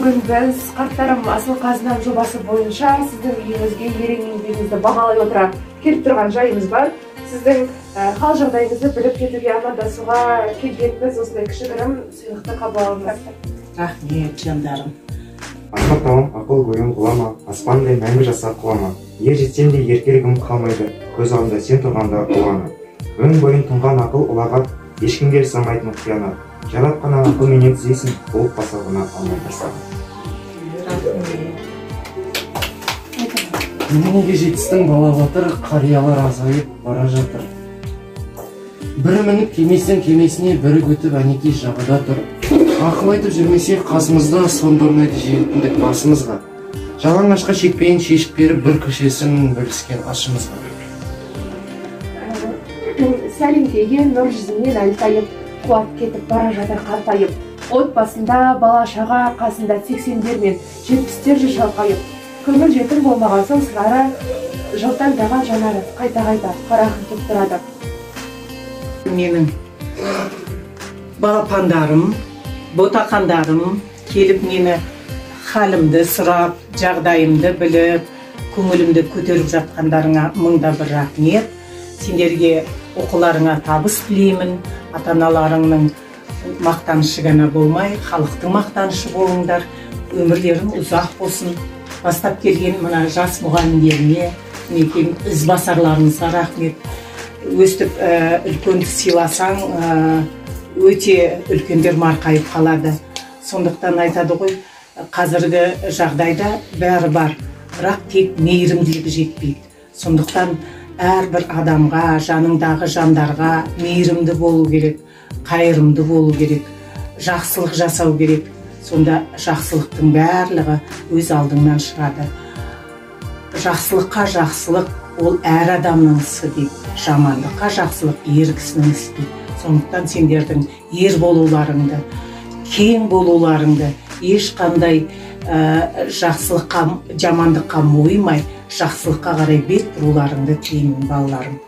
Бүгін біз қарттарым асыл қазынам жобасы бойынша сіздің үйіңізге ерен еңбегіңізді бағалай отыра келіп тұрған жайымыз бар. Сіздің хал жағдайыңызды біліп кетуге, амандасуға келгеніміз, осындай кішігірім сыйлықты қабыл алыңыз. Рахмет, жандарым. Асқар тауым ақыл ойын құлама, аспандай мәңгі жаса құлама. Ер жетсем де еркелігім қалмайды, көз алдында сен тұрғанда ұланы. Өн бойын тұнған ақыл ұлағат, ешкімге жасамайтын қиянат. Жаратқан ақыл менен түзейсің, болып басағына алмай тастаған. Неге жетістің бала батыр, қариялар азайып бара жатыр. Бірі мініп кемесін кемесіне, бірі көтіп әнекей жағада тұр. Ақыл айтып жүрмесе қасымызда, сонда орнайды желтіндік басымызға. Жалаңашқа шекпейін шешіп беріп, бір көшесін бөліскен ашымызға. Сәлемдегі нұр жүзінен әлтайып, қуат кетіп бара жатыр қартайып. Отбасында бала шаға, қасында 80-дер мен 70-тер жыл шалқайып. Көңіл жетім болмаған соң сығары, жылтаңдаған жанары қайта-қайта қарақын тұрады. Менің балапандарым, ботақандарым келіп мені халімді сұрап, жағдайымды біліп, көңілімді көтеріп жатқандарыңа мыңда бір рахмет. Сендерге оқуларыңа табыс тілеймін. Ата-аналарыңның мақтанышы ғана болмай, халықтың мақтанышы болыңдар. Өмірлерің ұзақ болсын. Бастап келген мына жас мұғалімдеріне, мінекей ізбасарларыңызға рахмет. Өстіп үлкенді сыйласаң, өте үлкендер марқайып қалады. Сондықтан айтады ғой, қазіргі жағдайда бәрі бар, бірақ тек мейірімділігі жетпейді. Сондықтан әрбір адамға, жаныңдағы жандарға мейірімді болу керек, қайырымды болу керек, жақсылық жасау керек. Сонда жақсылықтың барлығы өз алдыңнан шығады. Жақсылыққа жақсылық ол әр адамның ісі дейді. Жамандыққа жақсылық ер кісінің ісі дейді. Сондықтан сендердің ер болуларыңды, кең болуларыңды, ешқандай жақсылыққа, жамандыққа мойымай, жақсылыққа қарай бет бұруларыңды тілеймін, балаларым.